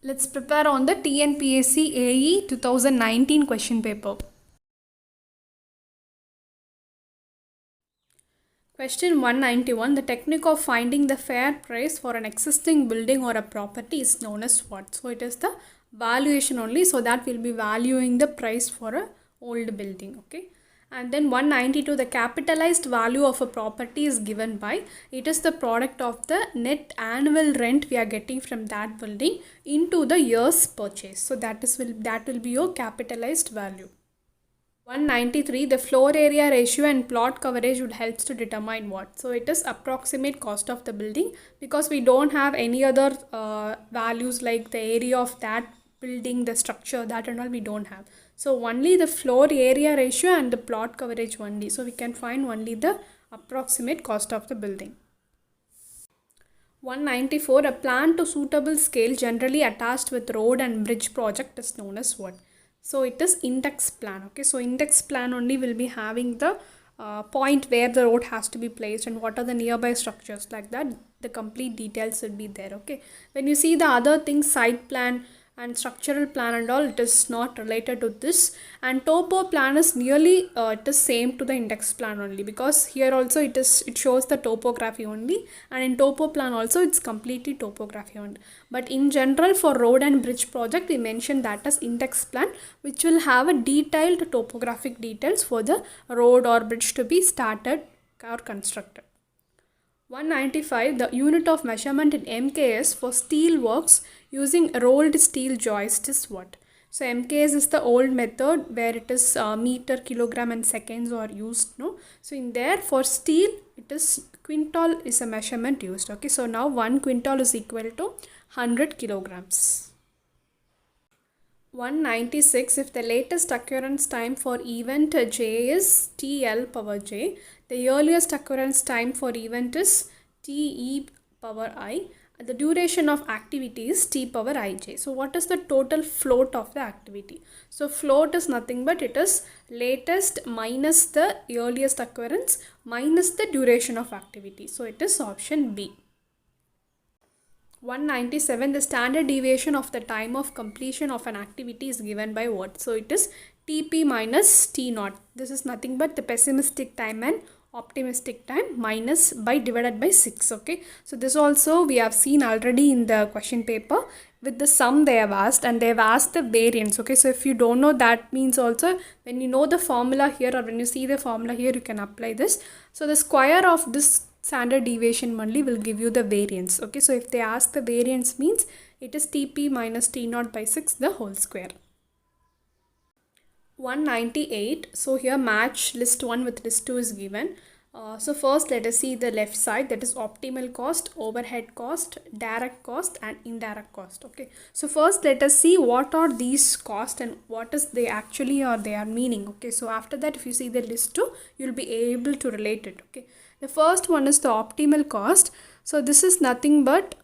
Let's prepare on the TNPSC AE 2019 question paper. Question 191. The technique of finding the fair price for an existing building or a property is known as what? So it is the valuation only. So that will be valuing the price for a old building. Okay. And then 192. The capitalized value of a property is given by, it is the product of the net annual rent we are getting from that building into the year's purchase. So that will be your capitalized value. 193. The floor area ratio and plot coverage would help to determine what? So it is approximate cost of the building, because we don't have any other values like the area of that building, the structure, that and all we don't have. So only the floor area ratio and the plot coverage only. So we can find only the approximate cost of the building. 194. A plan to suitable scale generally attached with road and bridge project is known as what? So it is index plan. Okay, so index plan only will be having the point where the road has to be placed and what are the nearby structures, like that the complete details will be there. Okay, when you see the other things, site plan and structural plan and all, it is not related to this. And topo plan is nearly it is same to the index plan only, because here also it shows the topography only, and in topo plan also it's completely topography only. But in general, for road and bridge project, we mentioned that as index plan, which will have a detailed topographic details for the road or bridge to be started or constructed. 195. The unit of measurement in MKS for steel works using rolled steel joist is what? So MKS is the old method where it is meter, kilogram and seconds are used. No, so in there for steel it is quintal is a measurement used. Okay, so now 1 quintal is equal to 100 kilograms. 196. If the latest occurrence time for event J is TL power J, the earliest occurrence time for event is TE power I, the duration of activity is T power Ij. So what is the total float of the activity? So float is nothing but it is latest minus the earliest occurrence minus the duration of activity. So it is option B. 197. The standard deviation of the time of completion of an activity is given by what? So it is TP minus T naught. This is nothing but the pessimistic time and optimistic time minus by divided by 6. Okay, so this also we have seen already in the question paper with the sum they have asked, and they have asked the variance. Okay, so if you don't know, that means also when you know the formula here or when you see the formula here, you can apply this. So the square of this standard deviation only will give you the variance. Okay, so if they ask the variance, means it is TP minus T naught by 6 the whole square. 198. So here match list 1 with list 2 is given. So first let us see the left side, that is optimal cost, overhead cost, direct cost and indirect cost. Okay, so first let us see what are these costs and what is they actually or they are meaning. Okay, so after that if you see the list 2, you'll be able to relate it. Okay, the first one is the optimal cost. So this is nothing but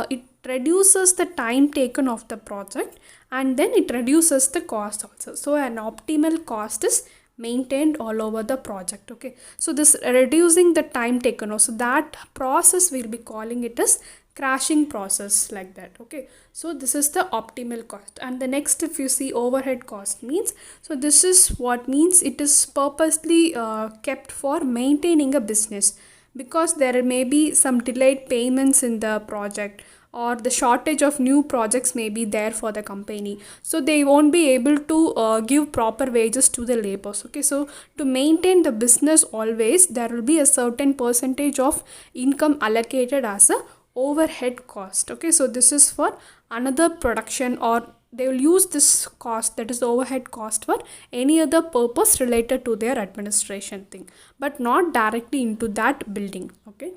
it reduces the time taken of the project and then it reduces the cost also. So an optimal cost is maintained all over the project. Okay, so this reducing the time taken also, that process we'll be calling it as crashing process, like that. Okay, so this is the optimal cost. And the next, if you see overhead cost means, so this is what means it is purposely kept for maintaining a business, because there may be some delayed payments in the project or the shortage of new projects may be there for the company, so they won't be able to give proper wages to the laborers. Okay, so to maintain the business always there will be a certain percentage of income allocated as a overhead cost. Okay, so this is for another production, or they will use this cost, that is overhead cost, for any other purpose related to their administration thing, but not directly into that building. Okay,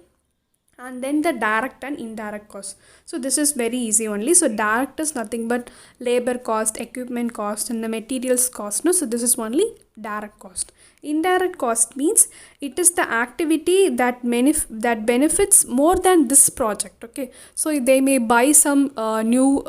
and then the direct and indirect cost. So this is very easy only. So direct is nothing but labor cost, equipment cost and the materials cost. No, so this is only direct cost. Indirect cost means it is the activity that benefits more than this project. Okay, so they may buy some new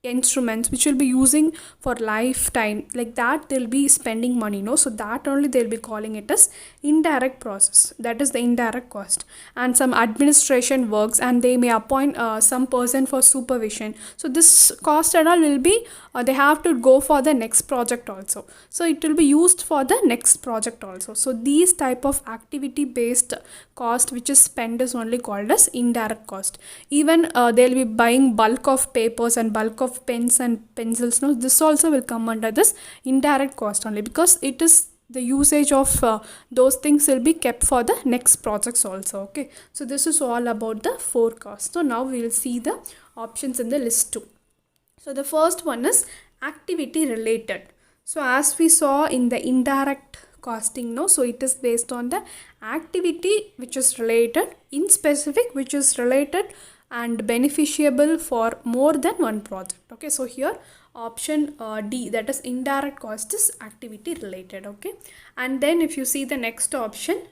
instruments which will be using for lifetime, like that they'll be spending money, no, so that only they'll be calling it as indirect process, that is the indirect cost. And some administration works, and they may appoint some person for supervision, so this cost and all will be they have to go for the next project also, so it will be used for the next project also. So these type of activity based cost which is spent is only called as indirect cost. Even they'll be buying bulk of papers and bulk of pens and pencils, no, this also will come under this indirect cost only, because it is the usage of those things will be kept for the next projects also. Okay, so this is all about the 4 costs. So now we will see the options in the list 2. So the first one is activity related. So as we saw in the indirect costing, no, so it is based on the activity which is related in specific, which is related and beneficiable for more than one project. Okay, so here option D, that is indirect cost, is activity related. Okay, and then if you see the next option,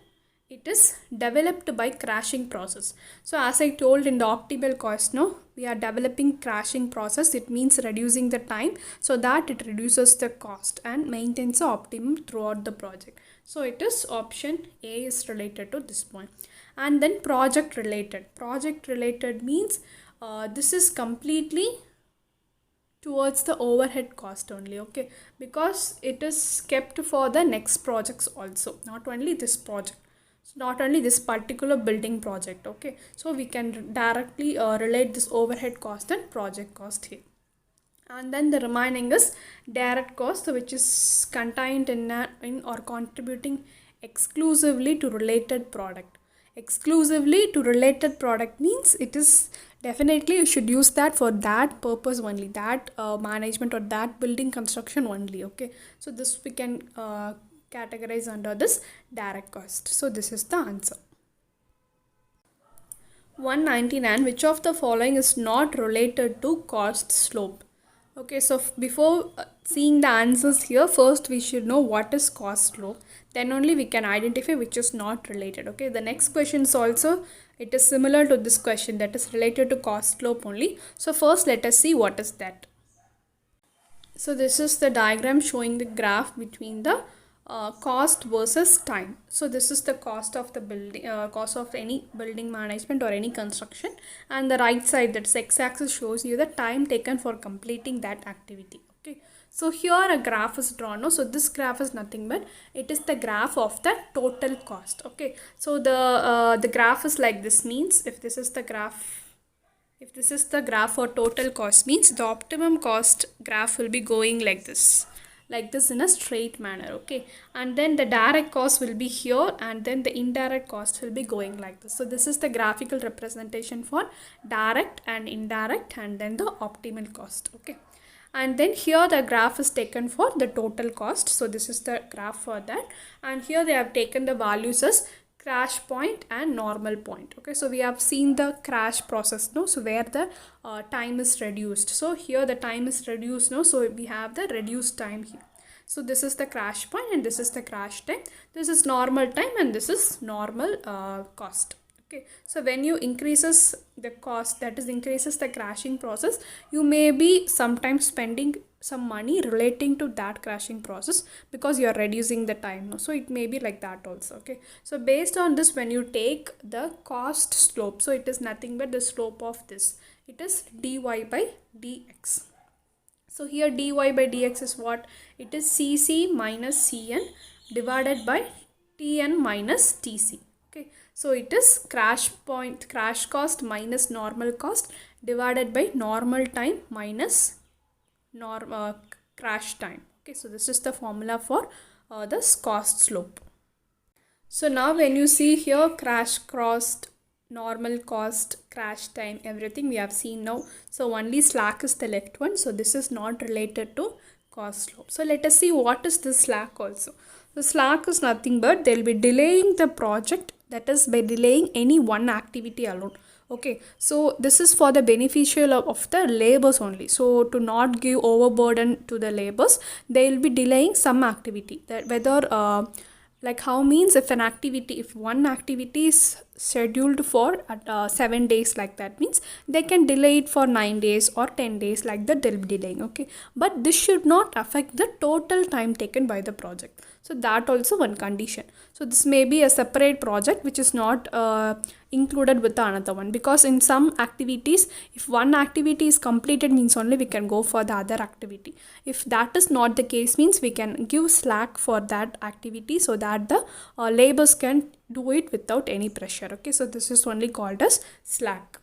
it is developed by crashing process. So as I told in the optimal cost, no, we are developing crashing process. It means reducing the time so that it reduces the cost and maintains the optimum throughout the project. So it is option A is related to this point. And then project related. Project related means this is completely towards the overhead cost only. Okay, because it is kept for the next projects also, not only this project, not only this particular building project. Okay, so we can directly relate this overhead cost and project cost here. And then the remaining is direct cost, which is contained in or contributing exclusively to related product. Exclusively to related product means it is definitely you should use that for that purpose only, that management or that building construction only. Okay, so this we can categorize under this direct cost. So this is the answer. 199, which of the following is not related to cost slope? Okay, so before seeing the answers here, first we should know what is cost slope, then only we can identify which is not related. Okay, the next question is also, it is similar to this question, that is related to cost slope only. So first let us see what is that. So this is the diagram showing the graph between the cost versus time. So this is the cost of the building, cost of any building management or any construction, and the right side, that's x-axis, shows you the time taken for completing that activity. Okay, so here a graph is drawn. No? So this graph is nothing but it is the graph of the total cost. Okay, so the graph is like this, means if this is the graph, if this is the graph for total cost, means the optimum cost graph will be going like this in a straight manner. Okay, and then the direct cost will be here, and then the indirect cost will be going like this. So this is the graphical representation for direct and indirect, and then the optimal cost. Okay, and then here the graph is taken for the total cost. So this is the graph for that, and here they have taken the values as crash point and normal point. Okay, so we have seen the crash process, no, so where the time is reduced. So here the time is reduced, no, so we have the reduced time here. So this is the crash point and this is the crash time, this is normal time, and this is normal cost. Okay, so when you increases the cost, that is increases the crashing process, you may be sometimes spending some money relating to that crashing process because you are reducing the time. No? So it may be like that also. Okay, so based on this, when you take the cost slope, so it is nothing but the slope of this, it is dy by dx. So here dy by dx is what? It is cc minus cn divided by tn minus tc. Okay, so it is crash cost minus normal cost divided by normal time minus crash time. Okay, so this is the formula for this cost slope. So now when you see here crash cost, normal cost, crash time, everything we have seen now. So only slack is the left one. So this is not related to cost slope. So let us see what is the slack also. The slack is nothing but they'll be delaying the project, that is by delaying any one activity alone. Okay, so this is for the beneficial of the labors only. So to not give overburden to the labors, they will be delaying some activity. That whether like how means, if an activity, if one activity is scheduled for 7 days, like that means they can delay it for 9 days or 10 days, like that they'll be delaying. Okay, but this should not affect the total time taken by the project. So that also one condition. So this may be a separate project which is not included with the another one, because in some activities, if one activity is completed means only we can go for the other activity. If that is not the case means we can give slack for that activity, so that the laborers can do it without any pressure. Okay, so this is only called as slack.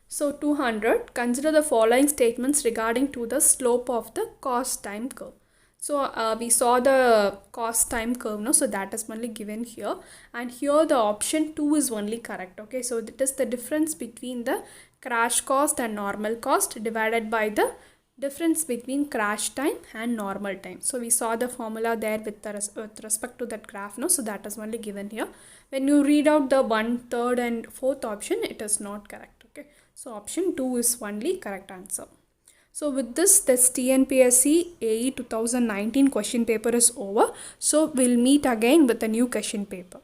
So 200, consider the following statements regarding to the slope of the cost time curve. So we saw the cost time curve, no? So that is only given here, and here the option 2 is only correct. Okay, so that is the difference between the crash cost and normal cost divided by the difference between crash time and normal time. So we saw the formula there with respect to that graph, no? So that is only given here. When you read out the 1, 3rd and 4th option, it is not correct. Okay, so option 2 is only correct answer. So with this TNPSC AE 2019 question paper is over. So we'll meet again with a new question paper.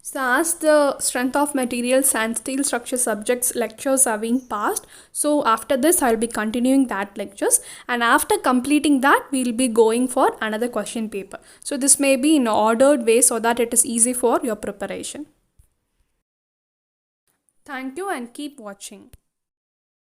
So as the strength of materials and steel structure subjects lectures are being passed, so after this I'll be continuing that lectures, and after completing that we'll be going for another question paper. So this may be in an ordered way so that it is easy for your preparation. Thank you and keep watching.